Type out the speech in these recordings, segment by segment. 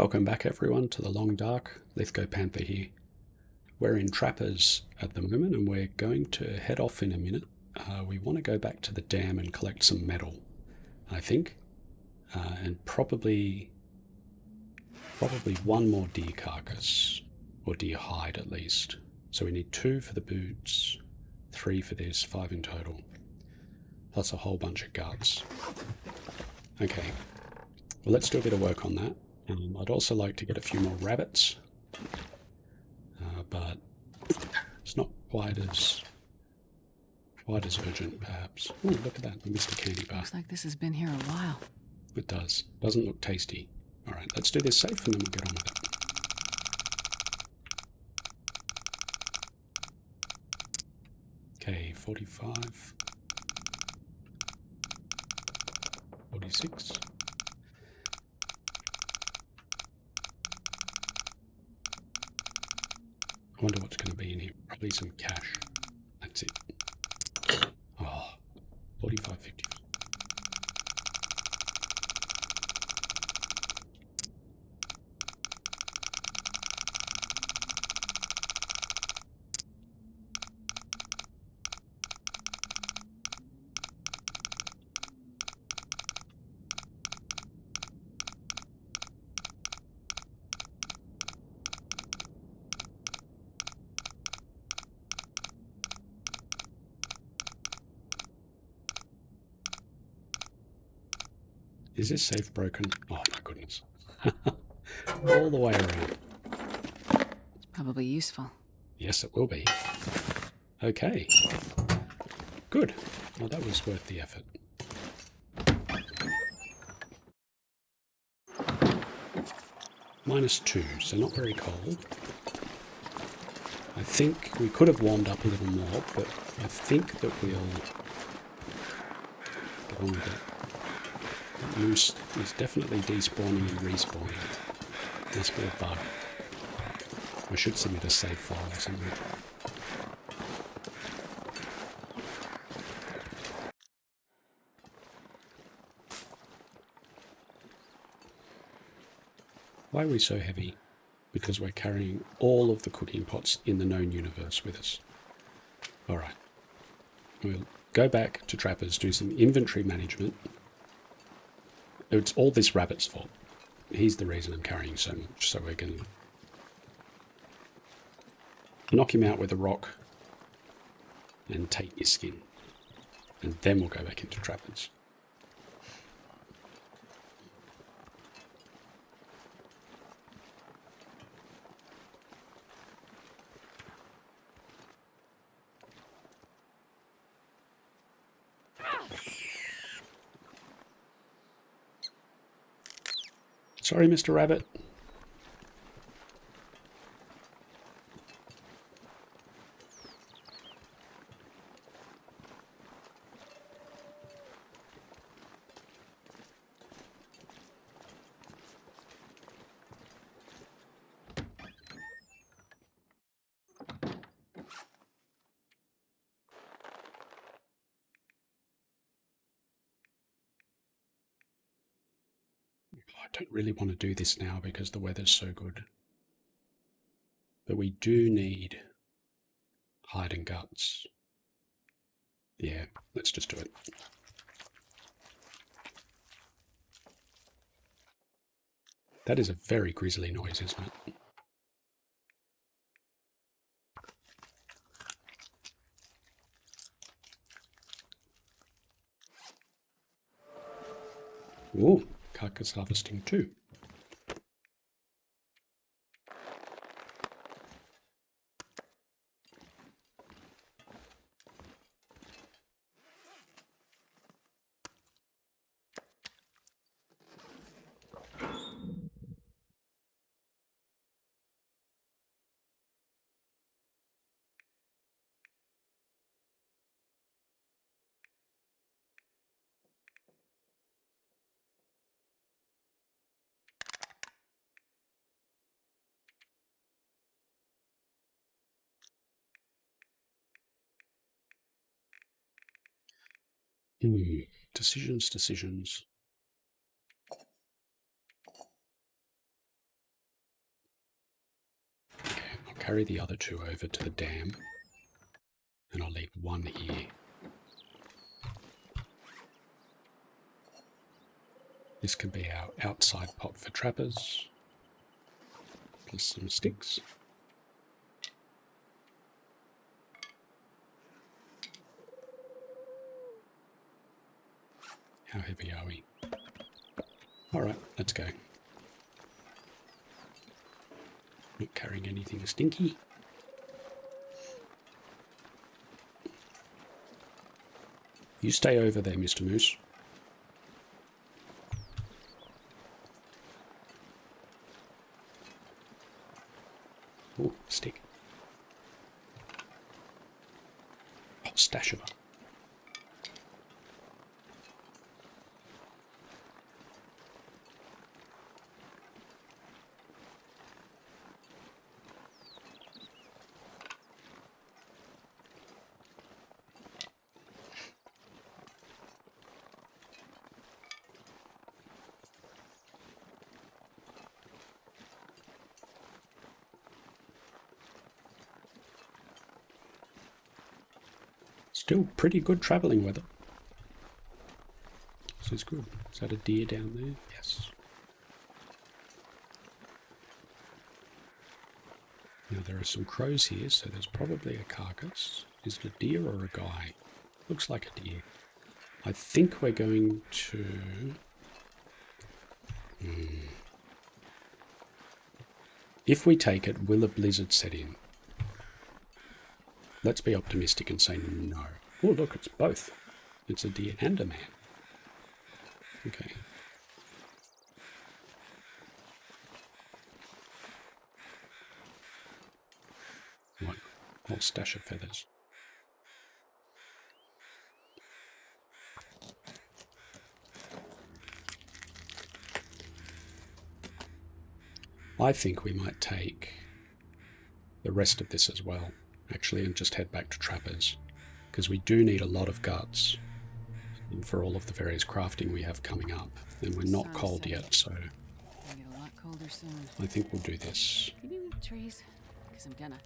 Welcome back everyone to the Long Dark. Lithgow Panther here. We're in Trappers at the moment and we're going to head off in a minute. We want to go back to the dam and collect some metal, I think. And probably one more deer carcass, or deer hide at least. So we need 2 for the boots, 3 for this, 5 in total. Plus a whole bunch of guts. Okay, well let's do a bit of work on that. I'd also like to get a few more rabbits, but it's not quite as urgent, perhaps. Oh, look at that! I missed a candy bar. Looks like this has been here a while. It does. Doesn't look tasty. All right, let's do this safe, and then we'll get on with it. Okay, 45, 46. I wonder what's going to be in here. Probably some cash. That's it. Oh, 45, 50. Is this safe broken? Oh my goodness. All the way around. It's probably useful. Yes, it will be. Okay. Good. Well, that was worth the effort. -2, so not very cold. I think we could have warmed up a little more, but I think that we'll get on with it. That moose is definitely despawning and respawning. Must be a bug. I should submit a save file or something. Why are we so heavy? Because we're carrying all of the cooking pots in the known universe with us. Alright. We'll go back to Trappers, do some inventory management. It's all this rabbit's fault. He's the reason I'm carrying so much, so we're going to knock him out with a rock and take his skin. And then we'll go back into Trappers. Sorry, Mr. Rabbit. I don't really want to do this now because the weather's so good. But we do need hide and guts. Yeah, let's just do it. That is a very grisly noise, isn't it? Ooh, carcass harvesting too. Decisions. carry the other 2 over to the dam. And I'll leave 1 here. This can be our outside pot for trappers. Plus some sticks. How heavy are we? Alright, let's go. Not carrying anything stinky. You stay over there, Mr. Moose. Oh, stick. Hot stash of them. Still pretty good travelling weather. This is good. Is that a deer down there? Yes. Now there are some crows here, so there's probably a carcass. Is it a deer or a guy? Looks like a deer. I think we're going to... If we take it, will a blizzard set in? Let's be optimistic and say no. Oh, look, it's both. It's a deer and a man. Okay. What? Whole stash of feathers. I think we might take the rest of this as well, actually, and just head back to trappers, because we do need a lot of guts for all of the various crafting we have coming up, and we're not cold yet, so It'll get a lot colder soon. I think we'll do this. Can you move trees? Because I'm gonna.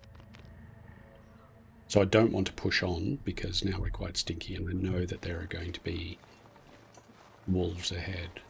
So I don't want to push on, because now we're quite stinky, and I know that there are going to be wolves ahead.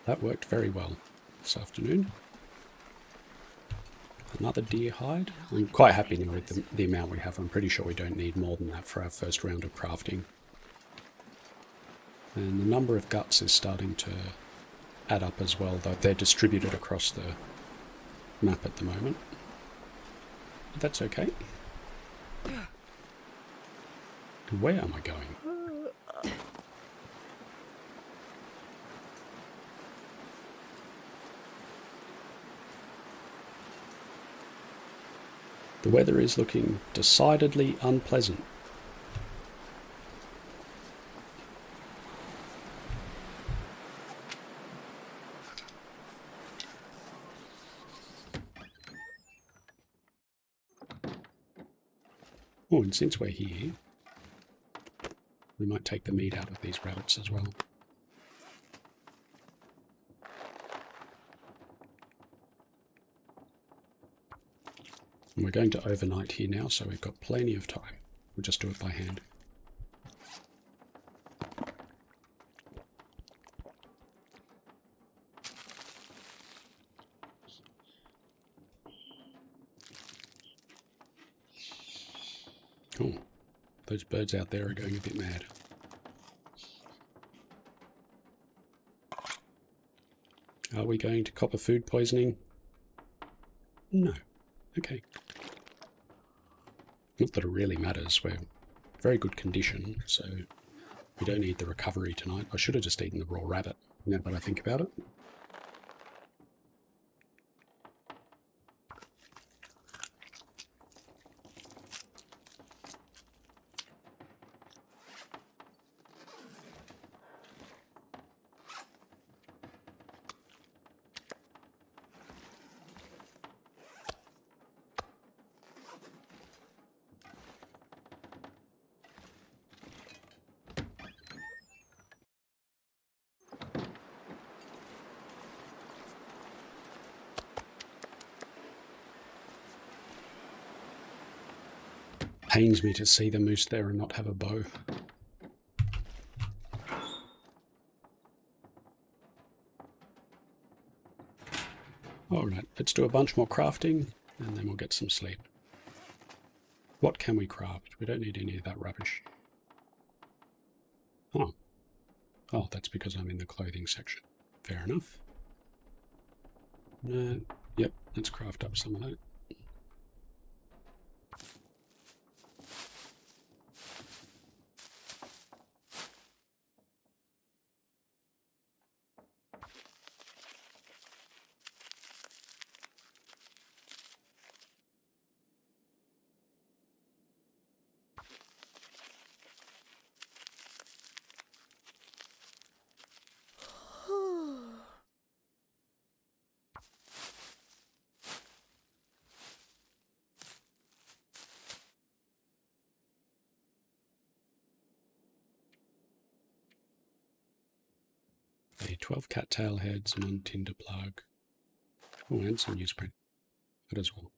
That worked very well this afternoon. Another deer hide. I'm quite happy now with the amount we have. I'm pretty sure we don't need more than that for our first round of crafting. And the number of guts is starting to add up as well, though they're distributed across the map at the moment. But that's okay. Where am I going? The weather is looking decidedly unpleasant. Oh, and since we're here, we might take the meat out of these rabbits as well. And we're going to overnight here now, so we've got plenty of time. We'll just do it by hand. Oh, those birds out there are going a bit mad. Are we going to copper food poisoning? No. Okay. Not that it really matters. We're very good condition, so we don't need the recovery tonight. I should have just eaten the raw rabbit, now that I think about it. Pains me to see the moose there and not have a bow. Alright, let's do a bunch more crafting and then we'll get some sleep. What can we craft? We don't need any of that rubbish. Oh. Oh, that's because I'm in the clothing section. Fair enough. No, yep, let's craft up some of that. Okay, 12 cattail heads, 1 tinder plug. Oh, and some newsprint. That as well.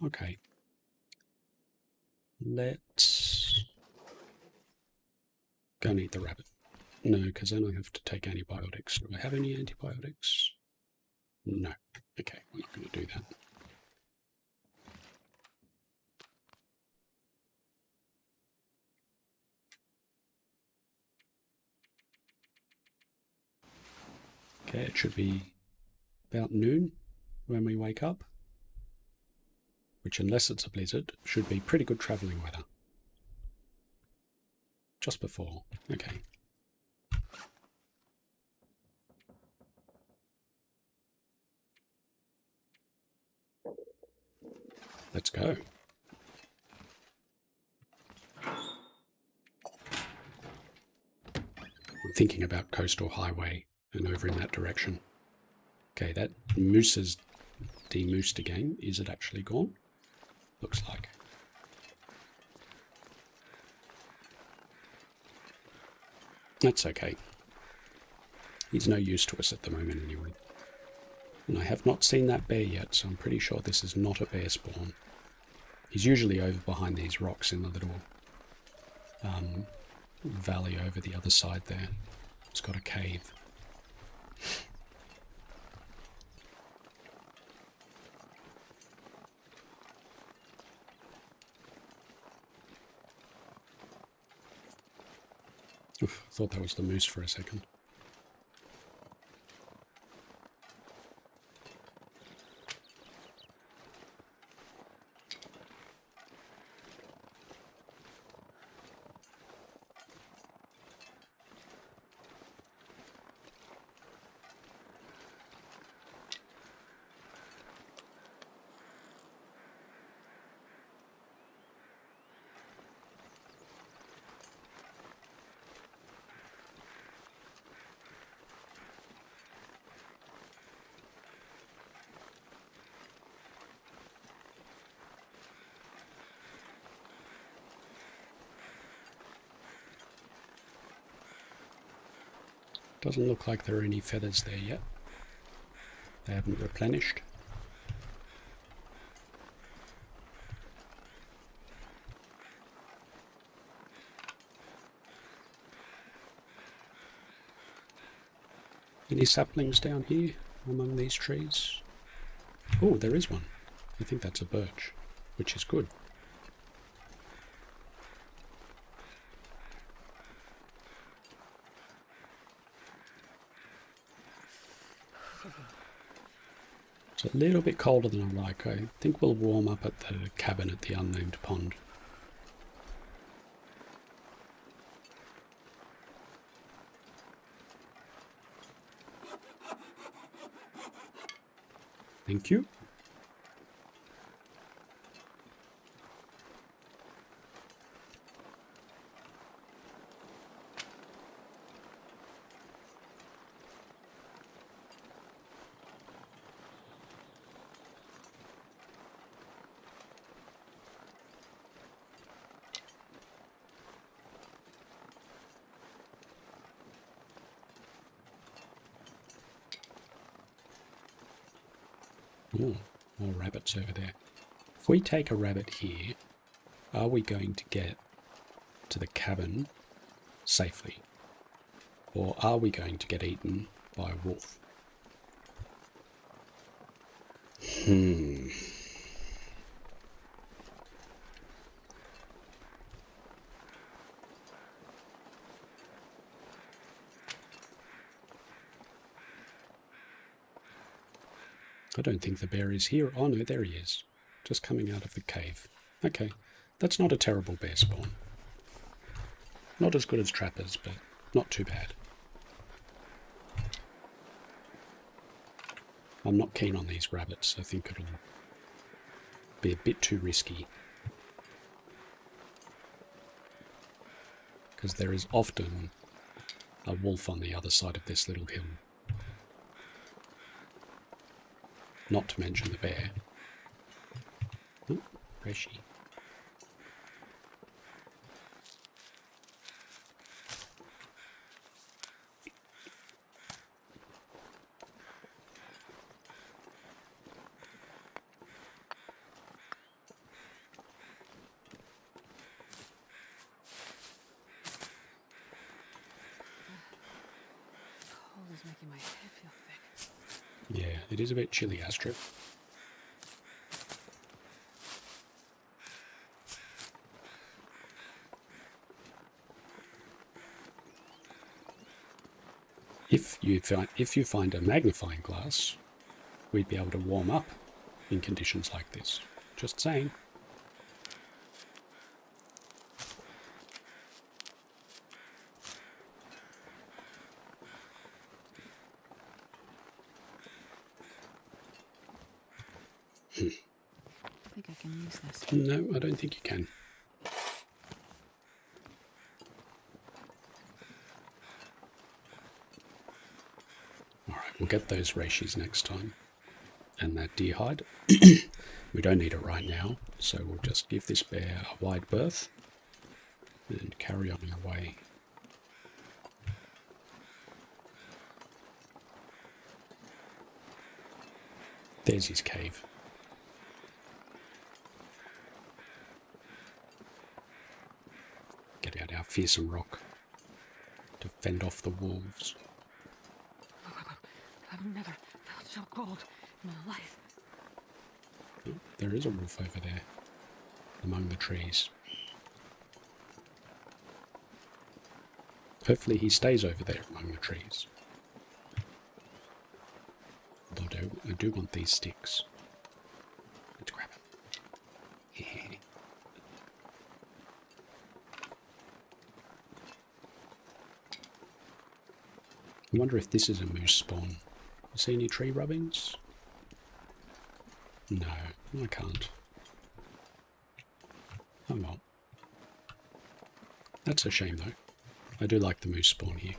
Okay. Let's go and eat the rabbit. No, because then I have to take antibiotics. Do I have any antibiotics? No. Okay, we're not going to do that. Okay, it should be about noon when we wake up, which, unless it's a blizzard, should be pretty good travelling weather. Just before. Okay. Let's go. I'm thinking about Coastal Highway and over in that direction. Okay, that moose is de-moosed again. Is it actually gone? Looks like. That's okay. He's no use to us at the moment anyway. And I have not seen that bear yet, so I'm pretty sure this is not a bear spawn. He's usually over behind these rocks in the little valley over the other side there. It's got a cave. Oof, I thought that was the moose for a second. Doesn't look like there are any feathers there yet. They haven't replenished. Any saplings down here among these trees? Oh, there is one. I think that's a birch, which is good. It's a little bit colder than I like. I think we'll warm up at the cabin at the unnamed pond. Thank you. Oh, more rabbits over there. If we take a rabbit here, are we going to get to the cabin safely? Or are we going to get eaten by a wolf? I don't think the bear is here. Oh no, there he is. Just coming out of the cave. Okay, that's not a terrible bear spawn. Not as good as trappers, but not too bad. I'm not keen on these rabbits. I think it'll be a bit too risky. Because there is often a wolf on the other side of this little hill. Not to mention the bear. Oh, where's she? Cold is making my head feel thick. Yeah, it is a bit chilly, Astrid. If you find a magnifying glass, we'd be able to warm up in conditions like this. Just saying. I think I can use this. No, I don't think you can. Alright, we'll get those ratios next time. And that deer hide. We don't need it right now, so we'll just give this bear a wide berth and carry on our way. There's his cave. Get out our fearsome rock to fend off the wolves. I've never felt so cold in my life. Oh, there is a wolf over there, among the trees. Hopefully he stays over there among the trees. Although I do want these sticks. Let's grab them. I wonder if this is a moose spawn. See any tree rubbings? No, I can't. Oh well. That's a shame though. I do like the moose spawn here.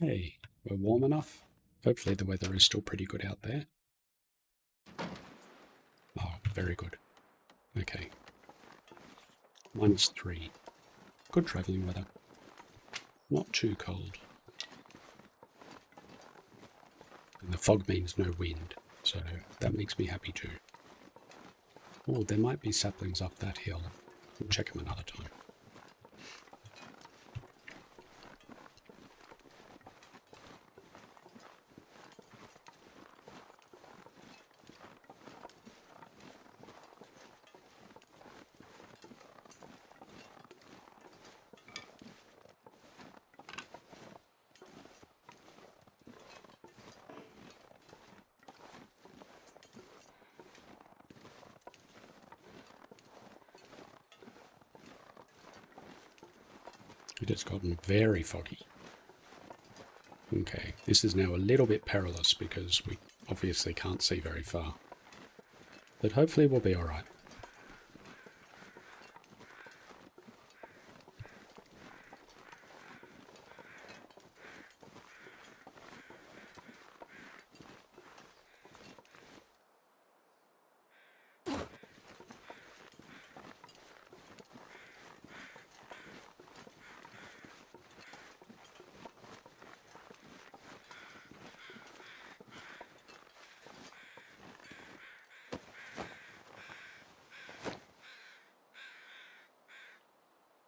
Okay, we're warm enough. Hopefully the weather is still pretty good out there. Oh, very good. Okay. -3. Good travelling weather. Not too cold. And the fog means no wind, so that makes me happy too. Oh, there might be saplings up that hill. We'll check them another time. It has gotten very foggy. Okay, this is now a little bit perilous because we obviously can't see very far. But hopefully we'll be alright.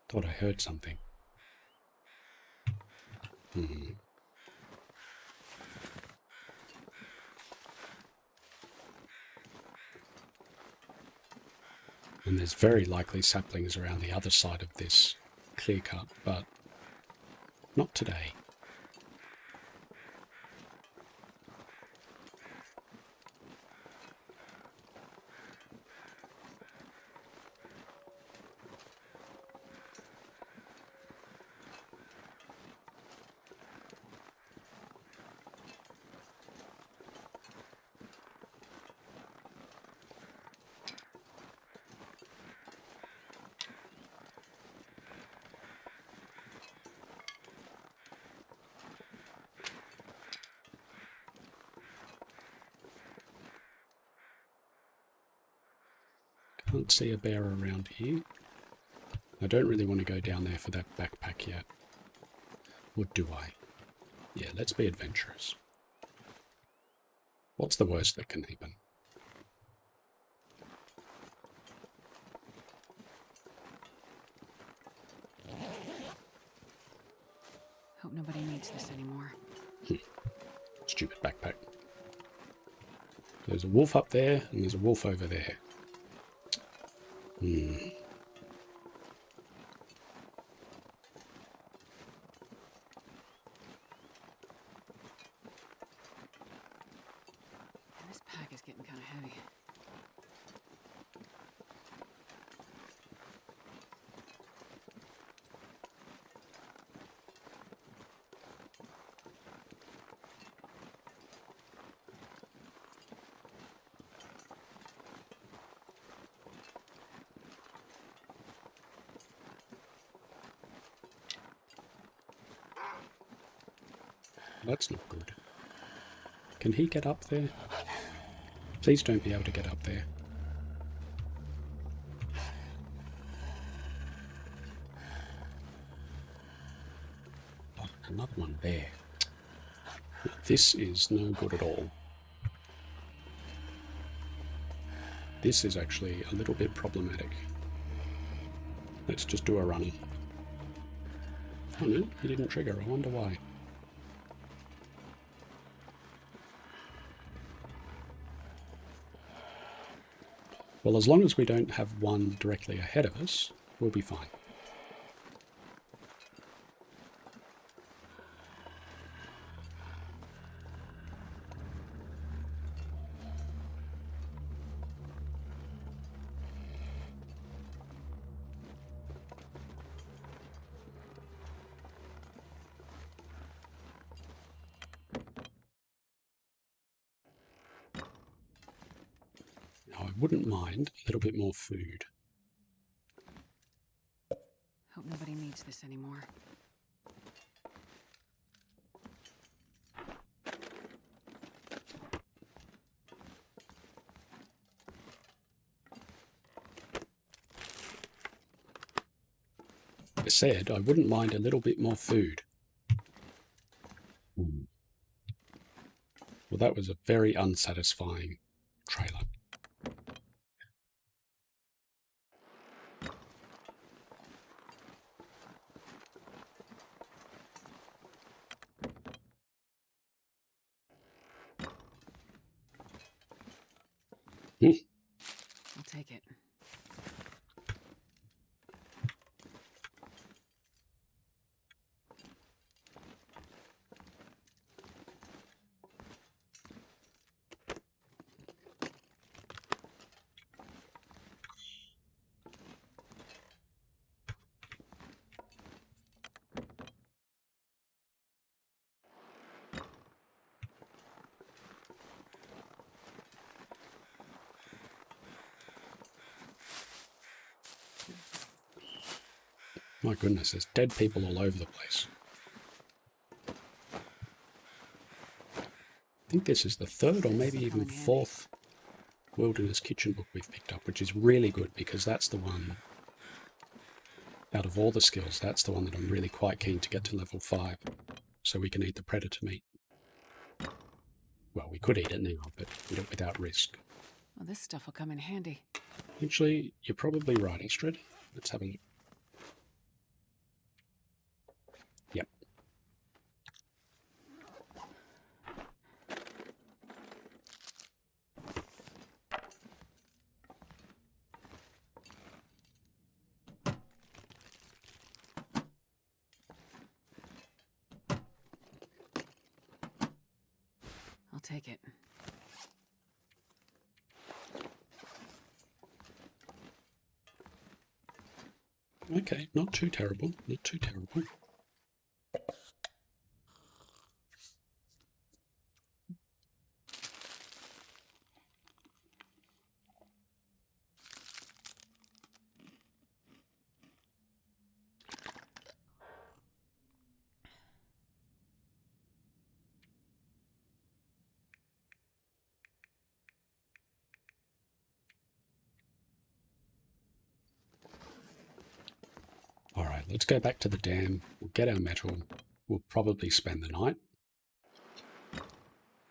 Thought I heard something. And there's very likely saplings around the other side of this clear cut, but not today. Can't see a bear around here. I don't really want to go down there for that backpack yet. Or do I? Yeah, let's be adventurous. What's the worst that can happen? Hope nobody needs this anymore. Stupid backpack. There's a wolf up there, and there's a wolf over there. And This pack is getting kind of heavy. that's not good. Can he get up there? Please don't be able to get up there. Oh, another one there. This is no good at all. This is actually a little bit problematic. Let's just do a run. Oh no, he didn't trigger. I wonder why. Well, as long as we don't have one directly ahead of us, we'll be fine. Now, I wouldn't mind a little bit more food. Hope nobody needs this anymore. I said I wouldn't mind a little bit more food. Well, that was a very unsatisfying trailer. I'll take it. My goodness, there's dead people all over the place. I think this is the third or maybe even fourth wilderness kitchen book we've picked up, which is really good because that's the one, out of all the skills, that's the one that I'm really quite keen to get to level 5 so we can eat the predator meat. Well, we could eat it now, but eat it without risk. Well, this stuff will come in handy. Actually, you're probably right, Astrid. Let's have a look. Yep. I'll take it. Okay, not too terrible. Not too terrible. All right, let's go back to the dam. We'll get our metal. We'll probably spend the night.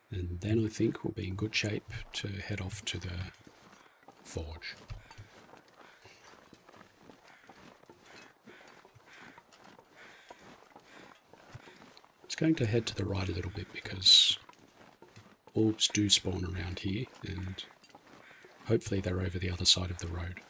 And then I think we'll be in good shape to head off to the forge. It's going to head to the right a little bit because orbs do spawn around here and hopefully they're over the other side of the road.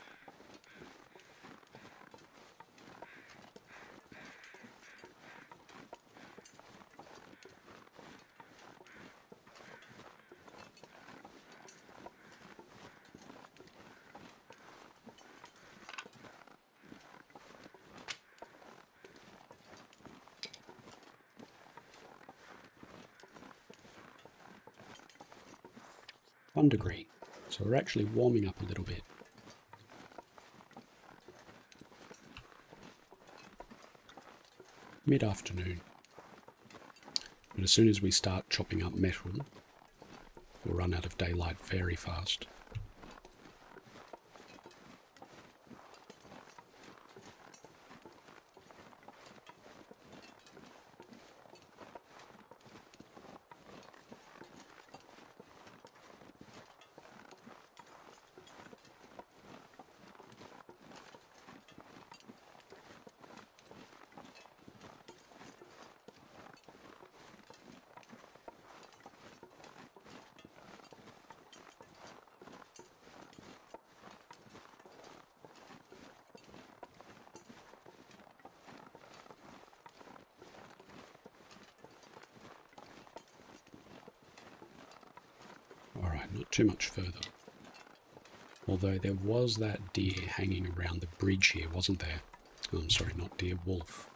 Degree. So we're actually warming up a little bit. Mid-afternoon. But as soon as we start chopping up metal, we'll run out of daylight very fast. Alright, not too much further. Although there was that deer hanging around the bridge here, wasn't there? Oh, I'm sorry, not deer, wolf.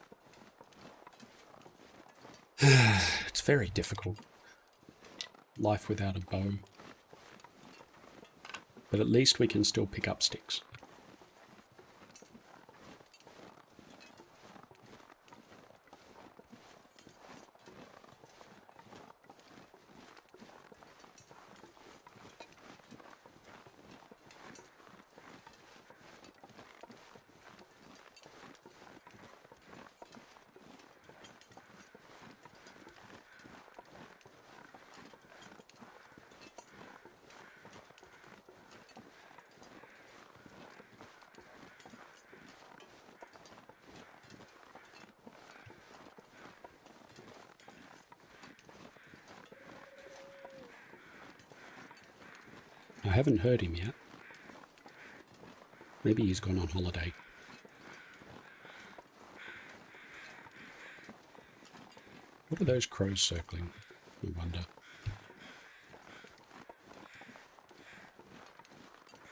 It's very difficult. Life without a bow. But at least we can still pick up sticks. I haven't heard him yet. Maybe he's gone on holiday. What are those crows circling? I wonder.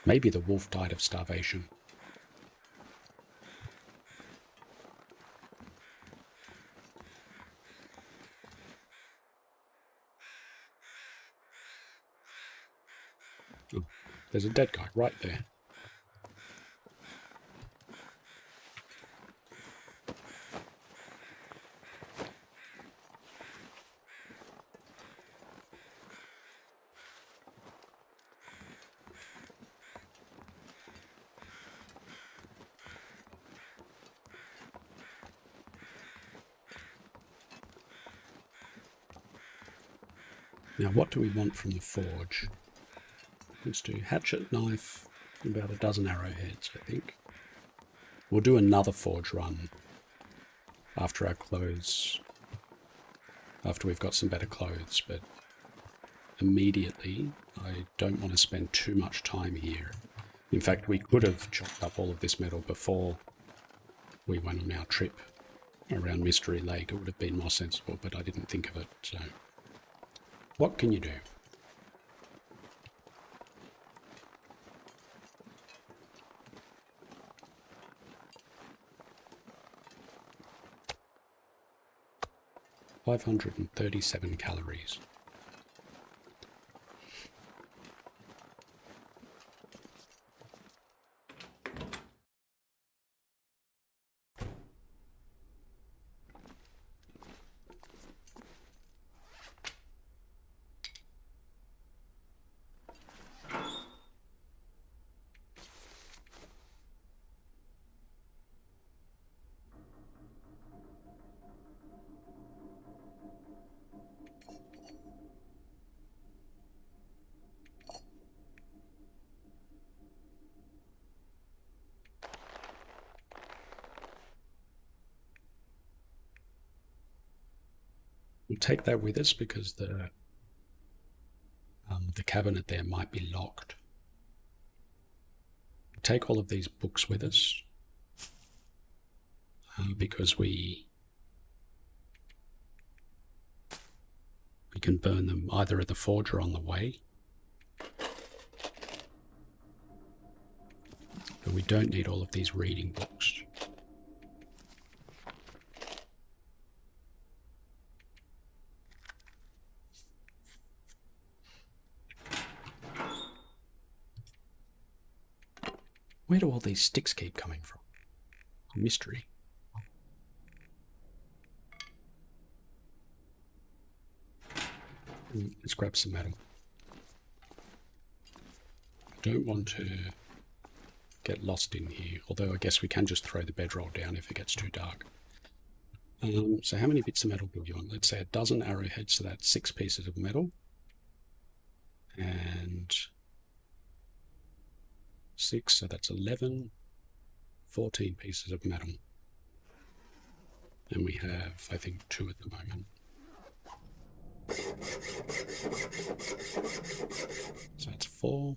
Maybe the wolf died of starvation. Oh, there's a dead guy right there. Now, what do we want from the forge? Let's do hatchet, knife, about a dozen arrowheads, I think. We'll do another forge run after our clothes, after we've got some better clothes, but immediately I don't want to spend too much time here. In fact, we could have chopped up all of this metal before we went on our trip around Mystery Lake. It would have been more sensible, but I didn't think of it, so... What can you do? $537 calories. We'll take that with us because the cabinet there might be locked. We'll take all of these books with us because we can burn them either at the forge or on the way. But we don't need all of these reading books. Where do all these sticks keep coming from? A mystery. Let's grab some metal. I don't want to get lost in here, although I guess we can just throw the bedroll down if it gets too dark. So how many bits of metal do you want? Let's say a dozen arrowheads, so that's 6 pieces of metal. And 6, so that's 11, 14 pieces of metal. And we have, I think, 2 at the moment. So that's 4,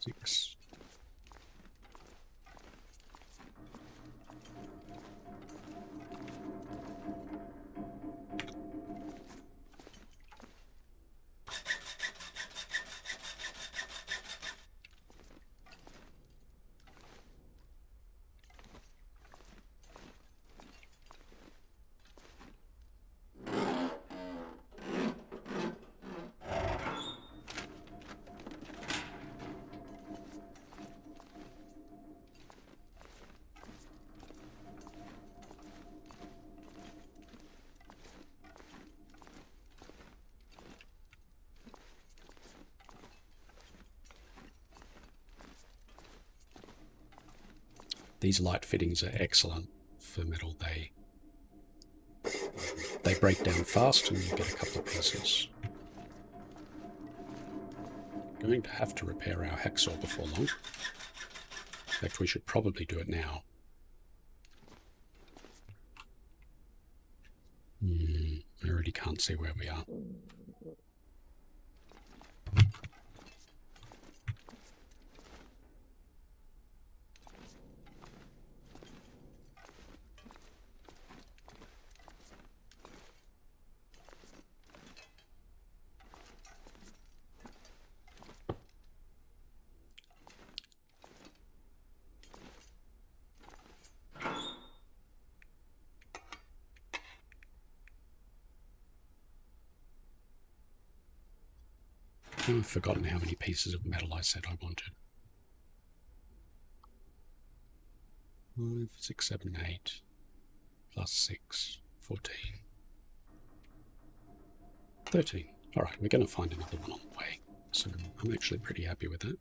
6. These light fittings are excellent for metal. They break down fast and you get a couple of pieces. Going to have to repair our hacksaw before long. In fact, we should probably do it now. I already can't see where we are. I've forgotten how many pieces of metal I said I wanted. 5, 6, 7, 8, plus 6, 14, 13. All right, we're going to find another one on the way. So I'm actually pretty happy with that.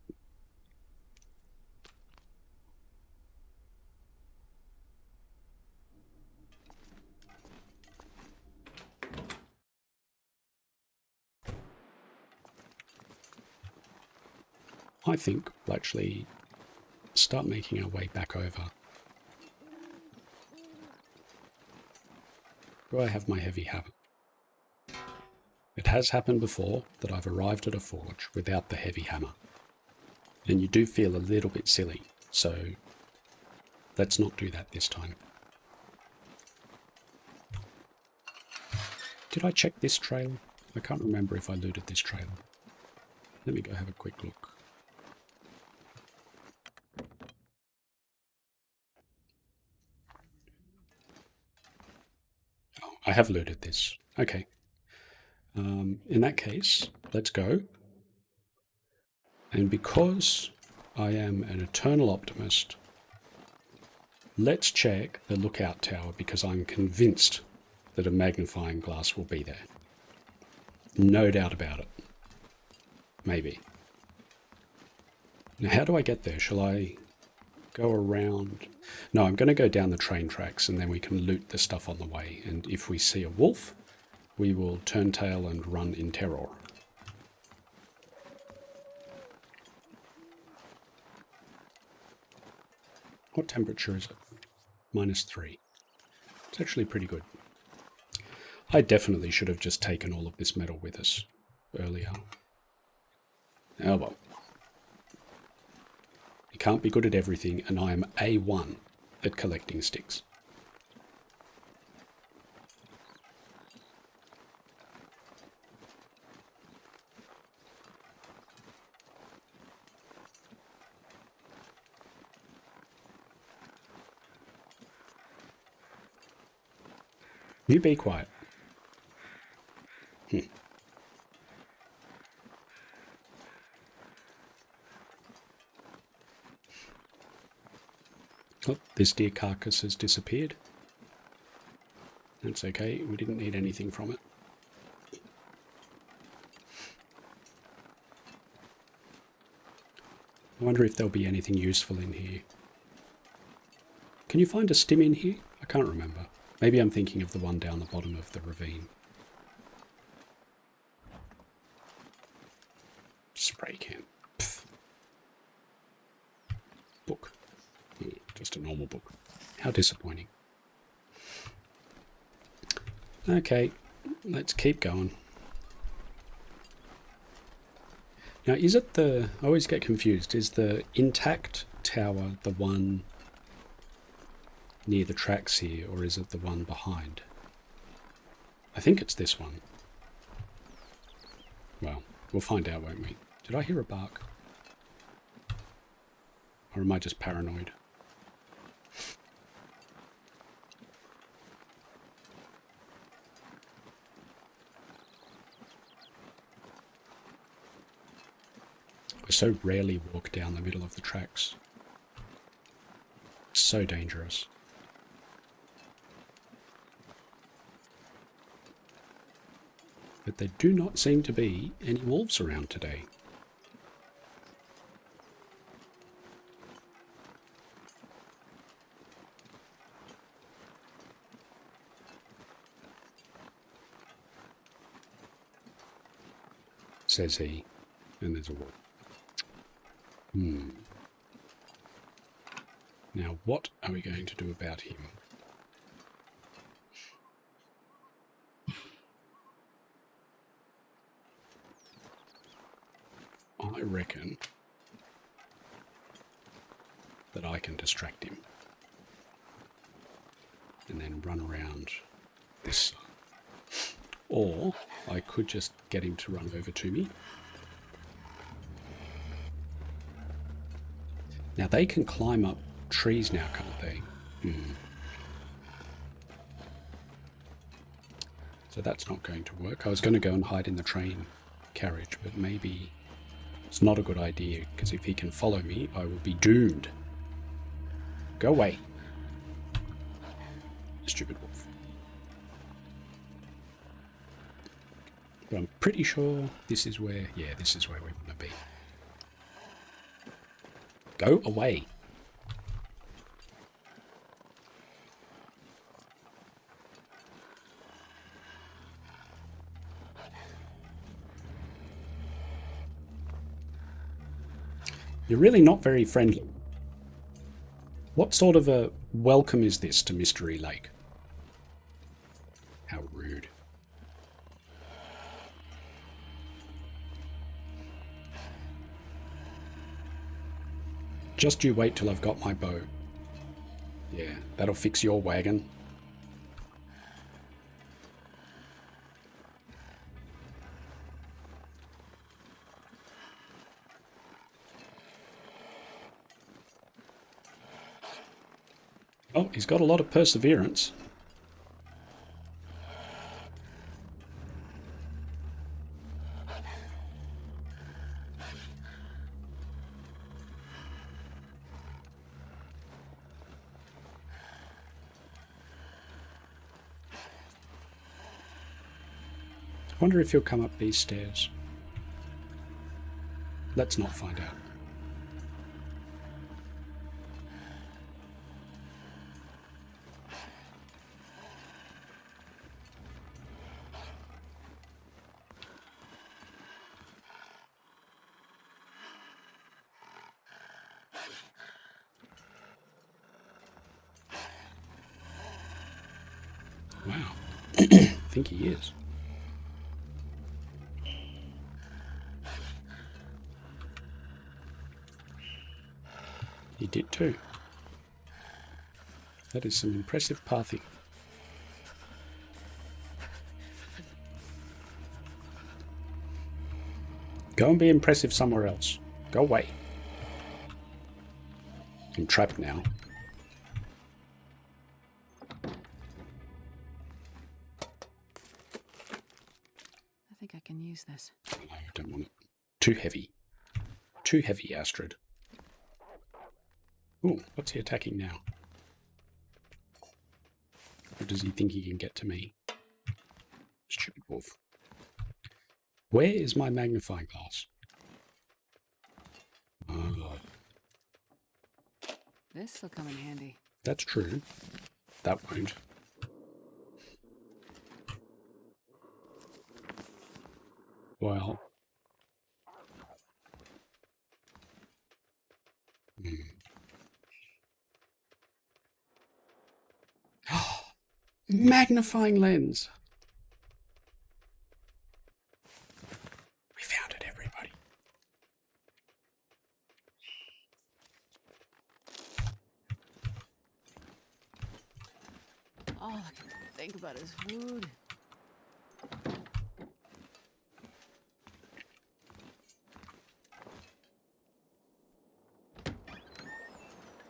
I think we'll actually start making our way back over. Do I have my heavy hammer? It has happened before that I've arrived at a forge without the heavy hammer. And you do feel a little bit silly, so let's not do that this time. Did I check this trail? I can't remember if I looted this trail. Let me go have a quick look. Oh, I have looted this. Okay. In that case, let's go. And because I am an eternal optimist, let's check the lookout tower because I'm convinced that a magnifying glass will be there. No doubt about it. Maybe. Now, how do I get there? Shall I go around? No, I'm going to go down the train tracks and then we can loot the stuff on the way. And if we see a wolf, we will turn tail and run in terror. What temperature is it? -3. It's actually pretty good. I definitely should have just taken all of this metal with us earlier. Oh well. You can't be good at everything, and I am A1 at collecting sticks. You be quiet. Oh, this deer carcass has disappeared. That's okay, we didn't need anything from it. I wonder if there'll be anything useful in here. Can you find a stim in here? I can't remember. Maybe I'm thinking of the one down the bottom of the ravine. Spray can. Pfft. Book. Just a normal book. How disappointing. Okay, let's keep going. Now, is it the... I always get confused. Is the intact tower the one near the tracks here, or is it the one behind? I think it's this one. Well, we'll find out, won't we? Did I hear a bark? Or am I just paranoid? I so rarely walk down the middle of the tracks. It's so dangerous. But there do not seem to be any wolves around today. Says he, and there's a wolf. Now, what are we going to do about him? I reckon that I can distract him and then run around this side. Or I could just get him to run over to me. Now they can climb up trees now, can't they? So that's not going to work. I was going to go and hide in the train carriage, but maybe it's not a good idea, because if he can follow me, I will be doomed. Go away. Stupid wolf. But I'm pretty sure this is where, yeah, this is where we want to be. Go away. You're really not very friendly. What sort of a welcome is this to Mystery Lake? How rude. Just you wait till I've got my bow. Yeah, that'll fix your wagon. Oh, he's got a lot of perseverance. I wonder if he'll come up these stairs. Let's not find out. Wow. I think he is. He did too. That is some impressive pathing. Go and be impressive somewhere else. Go away. I'm trapped now. I think I can use this. No, I don't want it. Too heavy. Too heavy, Astrid. Ooh, what's he attacking now? Or does he think he can get to me? Stupid wolf. Where is my magnifying glass? Oh, This'll come in handy. that's true. That won't. Well. Magnifying lens. We found it, everybody. All I can think about is food.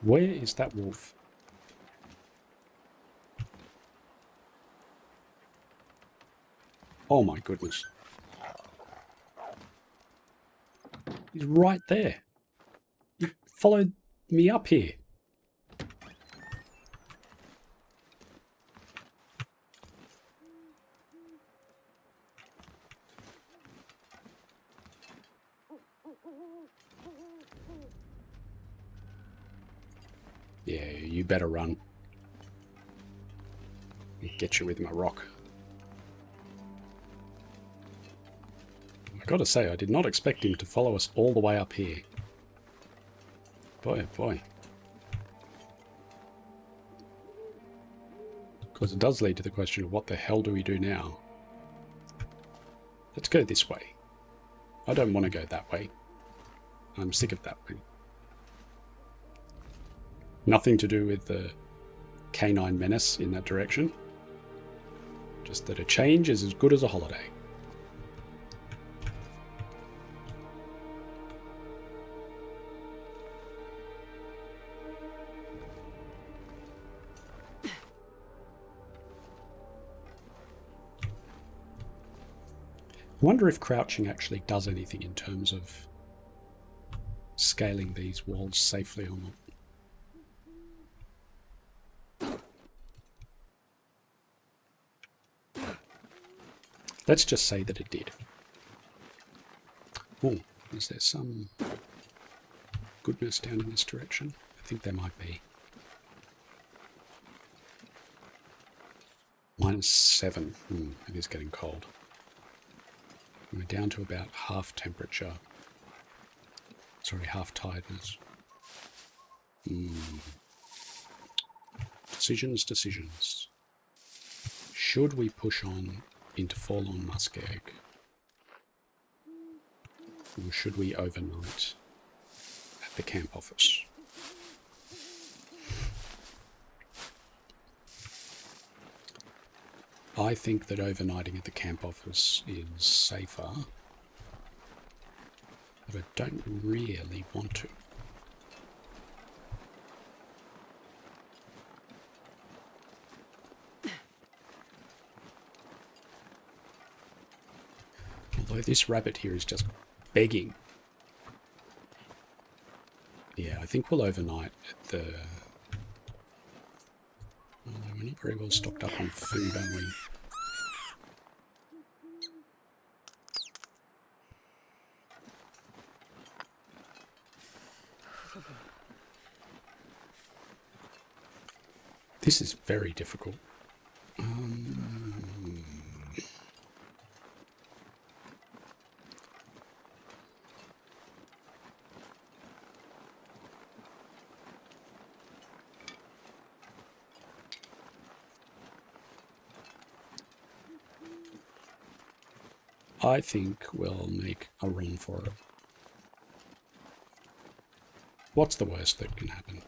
Where is that wolf? Oh my goodness. He's right there. He followed me up here. Yeah, you better run. I'll get you with my rock. I gotta say, I did not expect him to follow us all the way up here. Boy, oh boy. Because it does lead to the question of what the hell do we do now? Let's go this way. I don't want to go that way. I'm sick of that thing. Nothing to do with the canine menace in that direction. Just that a change is as good as a holiday. I wonder if crouching actually does anything in terms of scaling these walls safely or not. Let's just say that it did. Oh, is there some goodness down in this direction? I think there might be. -7. It is getting cold. We're down to about half temperature. Sorry, half tiredness. Decisions. Should we push on into Forlorn Musk Egg? Or should we overnight at the camp office? I think that overnighting at the camp office is safer, but I don't really want to. Although this rabbit here is just begging. Yeah, I think we'll overnight at the... Although we're not very well stocked up on food, are we? This is very difficult. I think we'll make a run for it. What's the worst that can happen?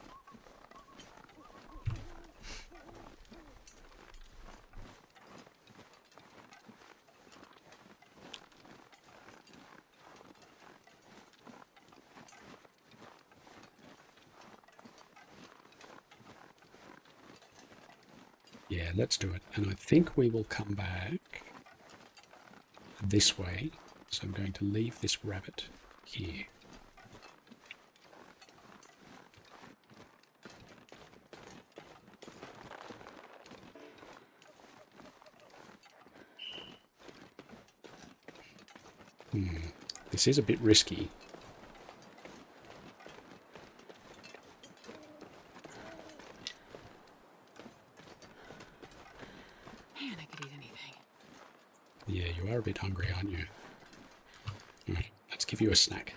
Yeah, let's do it. And I think we will come back this way. So I'm going to leave this rabbit here. This is a bit risky. Man, I could eat anything. Yeah, you are a bit hungry, aren't you? All right, let's give you a snack.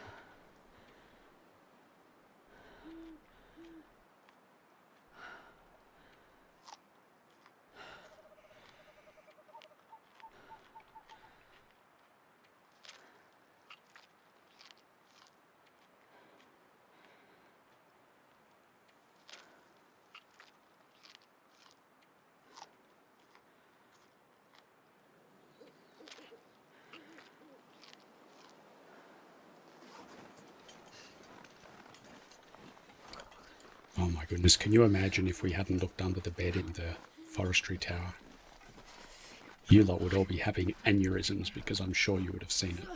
Oh my goodness, can you imagine if we hadn't looked under the bed in the forestry tower? You lot would all be having aneurysms because I'm sure you would have seen it.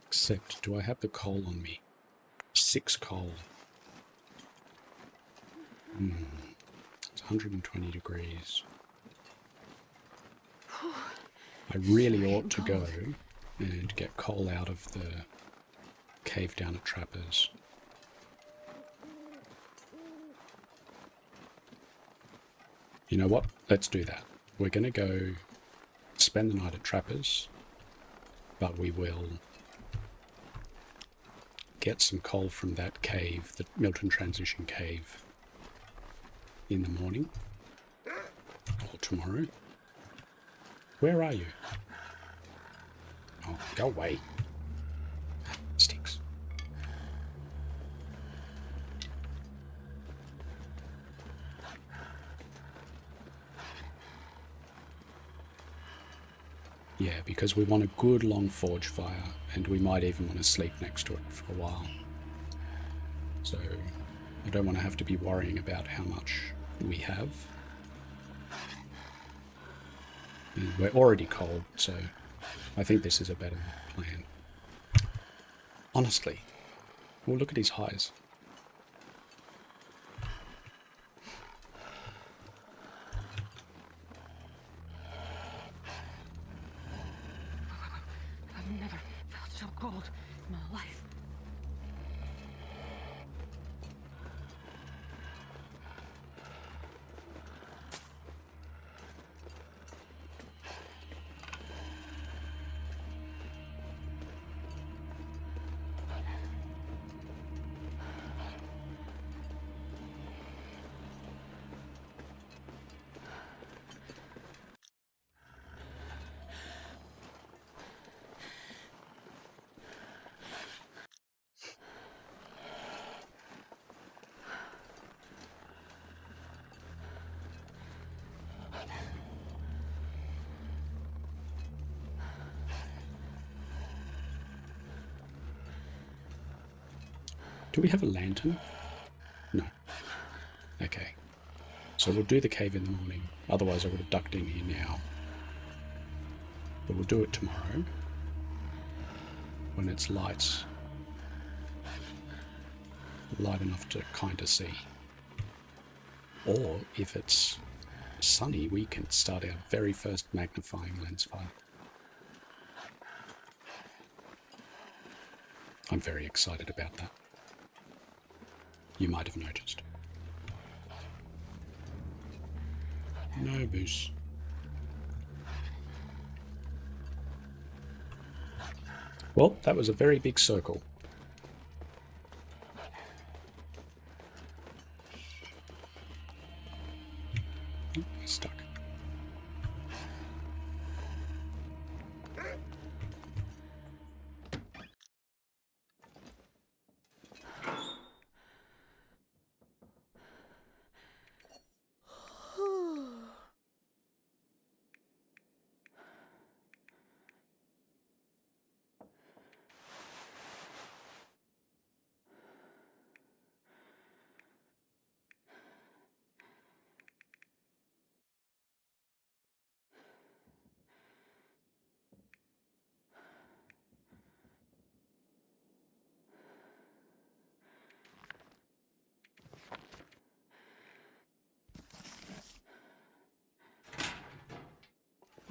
Except, do I have the coal on me? 6 coal. It's 120 degrees. I really ought to go and get coal out of the cave down at Trappers. You know what? Let's do that. We're going to go spend the night at Trappers, but we will get some coal from that cave, the Milton Transition Cave, in the morning or tomorrow. Where are you? Oh, go away. Sticks. Yeah, because we want a good long forge fire, and we might even want to sleep next to it for a while. So I don't want to have to be worrying about how much we have. And we're already cold, so I think this is a better plan. Honestly. Well, look at his highs. I've never felt so cold in my life. Do we have a lantern? No. Okay. So we'll do the cave in the morning. Otherwise I would have ducked in here now. But we'll do it tomorrow when it's light enough to kind of see. Or if it's sunny, we can start our very first magnifying lens fire. I'm very excited about that. You might have noticed. No boost. Well, that was a very big circle. Stuck.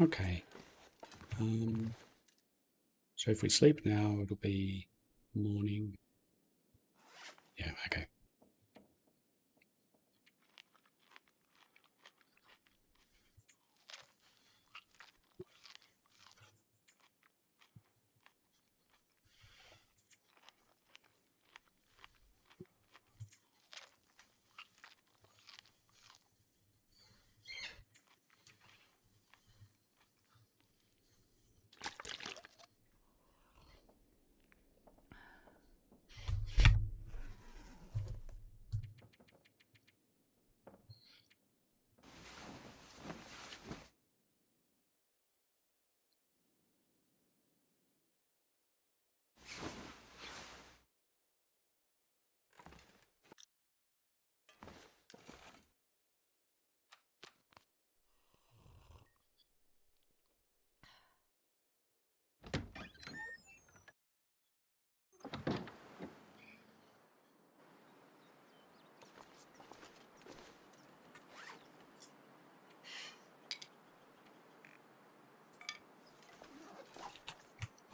Okay. So if we sleep now, it'll be morning. Yeah, okay.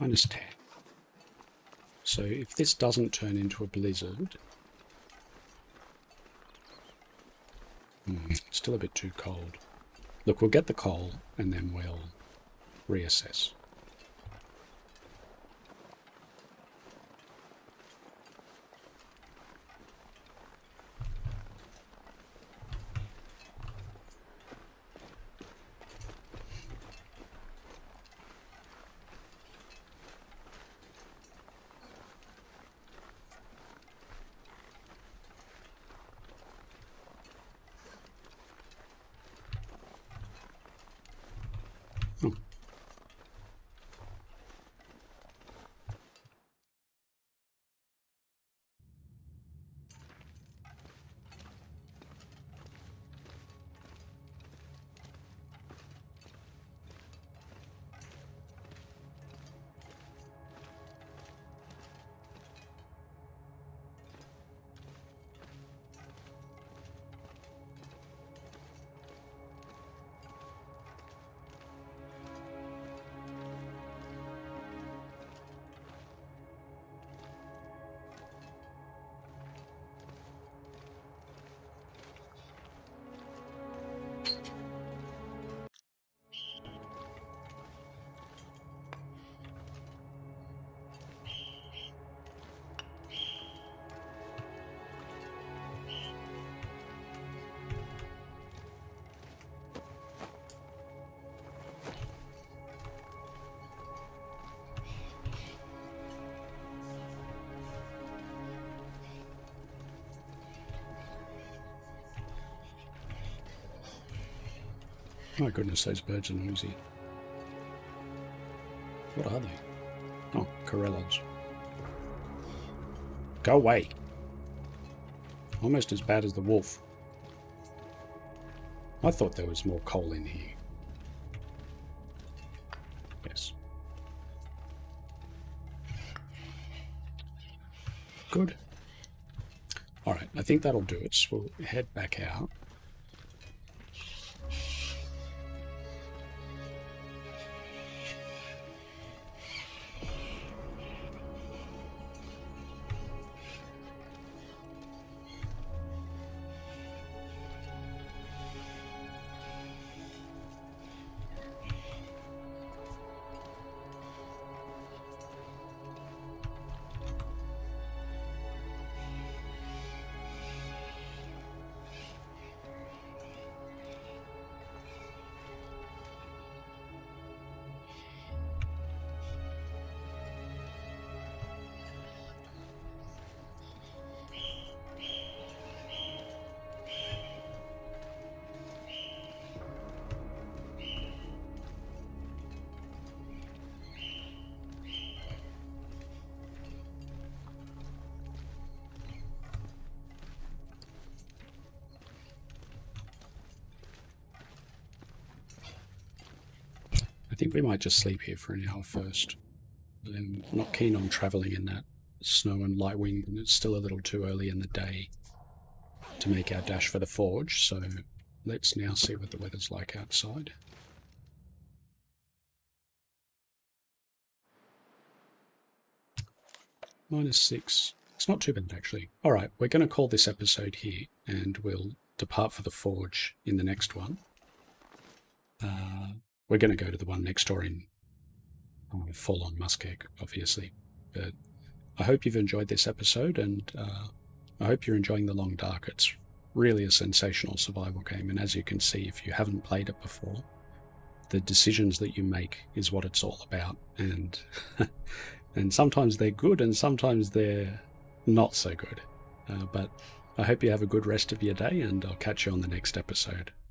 -10. So if this doesn't turn into a blizzard, it's still a bit too cold. Look, we'll get the coal and then we'll reassess. Oh. My goodness, those birds are noisy. What are they? Oh, corellas. Go away. Almost as bad as the wolf. I thought there was more coal in here. Yes. Good. Alright, I think that'll do it. So we'll head back out. I think we might just sleep here for an hour first. I'm not keen on travelling in that snow and light wind, and it's still a little too early in the day to make our dash for the forge, so let's now see what the weather's like outside. -6. It's not too bad, actually. Alright, we're going to call this episode here, and we'll depart for the forge in the next one. We're going to go to the one next door in full-on Muskeg, obviously. But I hope you've enjoyed this episode, and I hope you're enjoying The Long Dark. It's really a sensational survival game, and as you can see, if you haven't played it before, the decisions that you make is what it's all about. And and sometimes they're good, and sometimes they're not so good. But I hope you have a good rest of your day, and I'll catch you on the next episode.